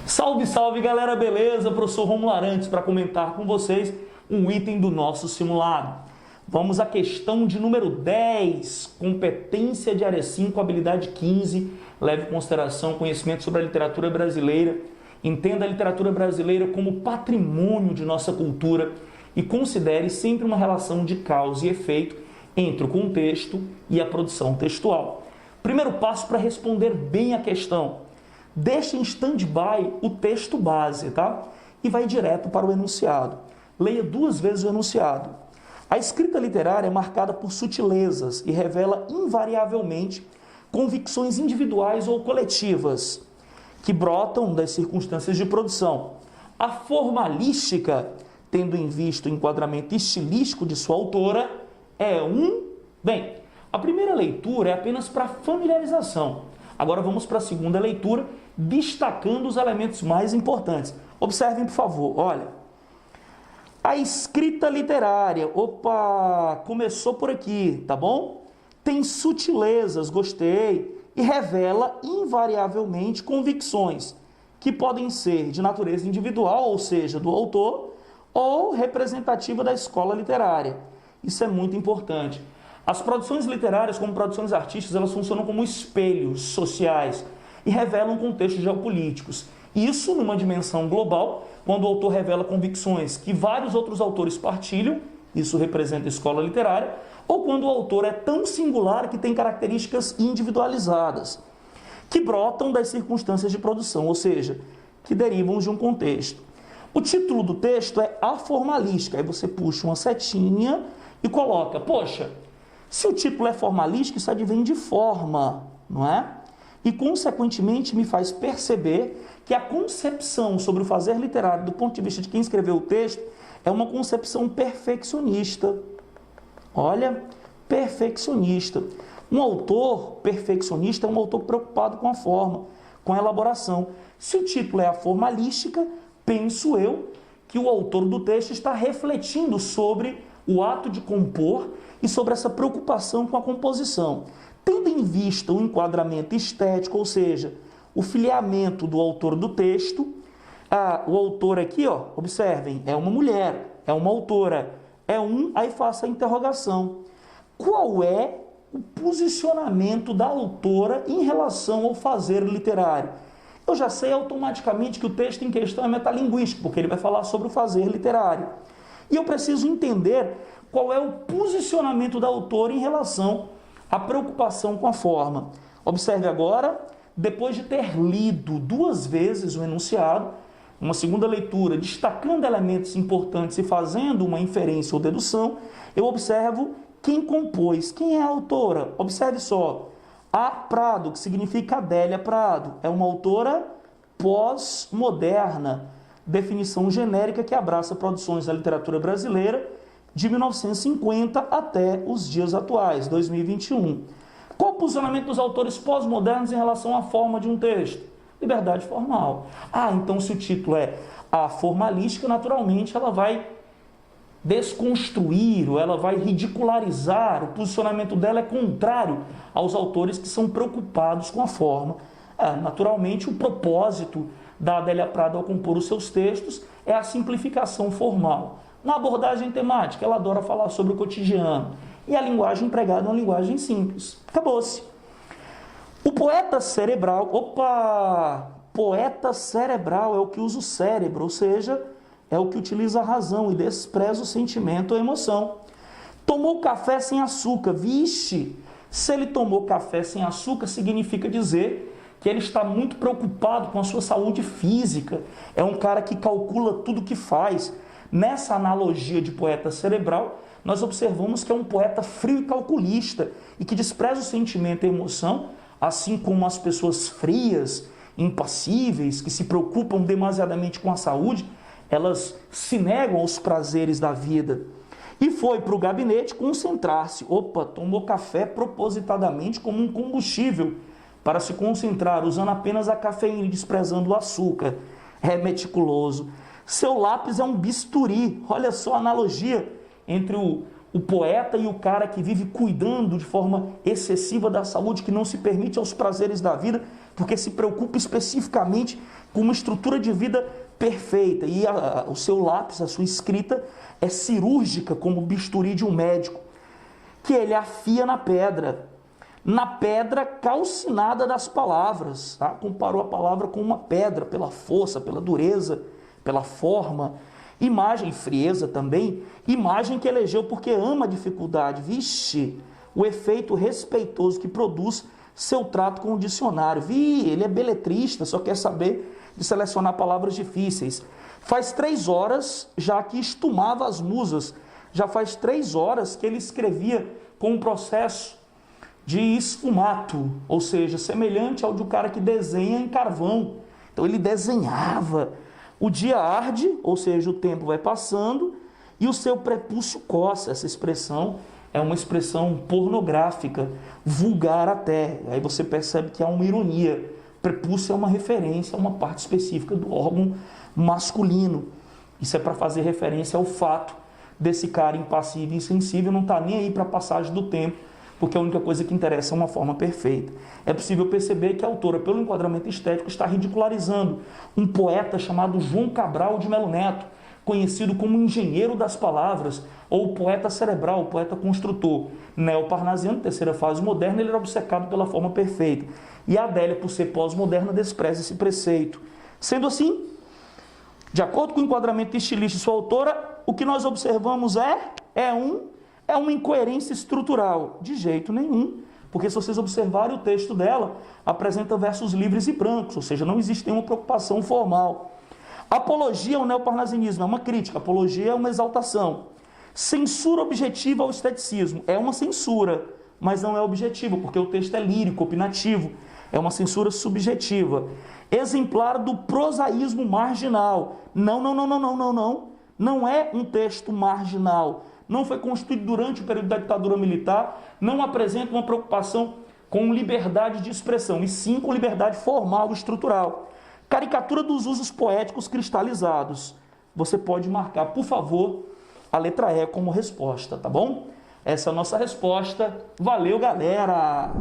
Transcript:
Salve, salve galera, beleza? Professor Romulo Arantes para comentar com vocês um item do nosso simulado. Vamos à questão de número 10, competência de área 5, habilidade 15, leve em consideração conhecimento sobre a literatura brasileira, entenda a literatura brasileira como patrimônio de nossa cultura e considere sempre uma relação de causa e efeito entre o contexto e a produção textual. Primeiro passo para responder bem a questão. Deixe em stand-by o texto base, tá? E vai direto para o enunciado. Leia 2 vezes o enunciado. A escrita literária é marcada por sutilezas e revela invariavelmente convicções individuais ou coletivas que brotam das circunstâncias de produção. A formalística, tendo em vista o enquadramento estilístico de sua autora, é Bem, a primeira leitura é apenas para familiarização. Agora vamos para a segunda leitura, destacando os elementos mais importantes. Observem, por favor, olha. A escrita literária, começou por aqui, tá bom? Tem sutilezas, gostei, e revela invariavelmente convicções que podem ser de natureza individual, ou seja, do autor, ou representativa da escola literária. Isso é muito importante. As produções literárias, como produções artísticas, elas funcionam como espelhos sociais e revelam contextos geopolíticos. Isso numa dimensão global, quando o autor revela convicções que vários outros autores partilham, isso representa a escola literária, ou quando o autor é tão singular que tem características individualizadas, que brotam das circunstâncias de produção, ou seja, que derivam de um contexto. O título do texto é aformalística, aí você puxa uma setinha e coloca, se o título é formalístico, isso advém de forma, não é? E, consequentemente, me faz perceber que a concepção sobre o fazer literário, do ponto de vista de quem escreveu o texto, é uma concepção perfeccionista. Olha, perfeccionista. Um autor perfeccionista é um autor preocupado com a forma, com a elaboração. Se o título é a formalística, penso eu que o autor do texto está refletindo sobre o ato de compor e sobre essa preocupação com a composição. Tendo em vista o enquadramento estético, ou seja, o filiamento do autor do texto, o autor aqui, observem, é uma mulher, é uma autora, aí faça a interrogação. Qual é o posicionamento da autora em relação ao fazer literário? Eu já sei automaticamente que o texto em questão é metalinguístico, porque ele vai falar sobre o fazer literário. E eu preciso entender qual é o posicionamento da autora em relação à preocupação com a forma. Observe agora, depois de ter lido 2 vezes o enunciado, uma segunda leitura, destacando elementos importantes e fazendo uma inferência ou dedução, eu observo quem compôs, quem é a autora. Observe só, A. Prado, que significa Adélia Prado, é uma autora pós-moderna, definição genérica que abraça produções da literatura brasileira de 1950 até os dias atuais, 2021. Qual o posicionamento dos autores pós-modernos em relação à forma de um texto? Liberdade formal. Então se o título é a formalística, naturalmente ela vai desconstruir, ou ela vai ridicularizar, o posicionamento dela é contrário aos autores que são preocupados com a forma. Naturalmente o propósito da Adélia Prado ao compor os seus textos é a simplificação formal. Na abordagem temática, ela adora falar sobre o cotidiano. E a linguagem empregada é uma linguagem simples. Acabou-se. O poeta cerebral... Poeta cerebral é o que usa o cérebro, ou seja, é o que utiliza a razão e despreza o sentimento ou a emoção. Tomou café sem açúcar. Vixe! Se ele tomou café sem açúcar, significa dizer que ele está muito preocupado com a sua saúde física. É um cara que calcula tudo que faz. Nessa analogia de poeta cerebral, nós observamos que é um poeta frio e calculista e que despreza o sentimento e a emoção, assim como as pessoas frias, impassíveis, que se preocupam demasiadamente com a saúde, elas se negam aos prazeres da vida. E foi para o gabinete concentrar-se. Tomou café propositadamente como um combustível para se concentrar, usando apenas a cafeína e desprezando o açúcar. É meticuloso. Seu lápis é um bisturi. Olha só a analogia entre o poeta e o cara que vive cuidando de forma excessiva da saúde, que não se permite aos prazeres da vida, porque se preocupa especificamente com uma estrutura de vida perfeita. E o seu lápis, a sua escrita, é cirúrgica como o bisturi de um médico, que ele afia na pedra calcinada das palavras. Tá? Comparou a palavra com uma pedra, pela força, pela dureza, pela forma. Imagem, frieza também, imagem que elegeu porque ama a dificuldade. Vixe, o efeito respeitoso que produz seu trato com o dicionário. Ele é beletrista, só quer saber de selecionar palavras difíceis. Faz 3 horas já que estumava as musas, já faz 3 horas que ele escrevia com um processo de esfumato, ou seja, semelhante ao de um cara que desenha em carvão. Então ele desenhava. O dia arde, ou seja, o tempo vai passando e o seu prepúcio coça. Essa expressão é uma expressão pornográfica, vulgar até. Aí você percebe que há uma ironia. Prepúcio é uma referência a uma parte específica do órgão masculino. Isso é para fazer referência ao fato desse cara impassível e insensível não estar nem aí para a passagem do tempo, porque a única coisa que interessa é uma forma perfeita. É possível perceber que a autora, pelo enquadramento estético, está ridicularizando um poeta chamado João Cabral de Melo Neto, conhecido como engenheiro das palavras, ou poeta cerebral, o poeta construtor. Neoparnasiano, terceira fase moderna, ele era obcecado pela forma perfeita. E a Adélia, por ser pós-moderna, despreza esse preceito. Sendo assim, de acordo com o enquadramento estilístico de sua autora, o que nós observamos é uma incoerência estrutural. De jeito nenhum. Porque se vocês observarem o texto dela, apresenta versos livres e brancos, ou seja, não existe nenhuma preocupação formal. Apologia ao neoparnasianismo é uma crítica, apologia é uma exaltação. Censura objetiva ao esteticismo é uma censura, mas não é objetiva, porque o texto é lírico, opinativo. É uma censura subjetiva. Exemplar do prosaísmo marginal. Não é um texto marginal. Não foi construído durante o período da ditadura militar, não apresenta uma preocupação com liberdade de expressão, e sim com liberdade formal e estrutural. Caricatura dos usos poéticos cristalizados. Você pode marcar, por favor, a letra E como resposta, tá bom? Essa é a nossa resposta. Valeu, galera!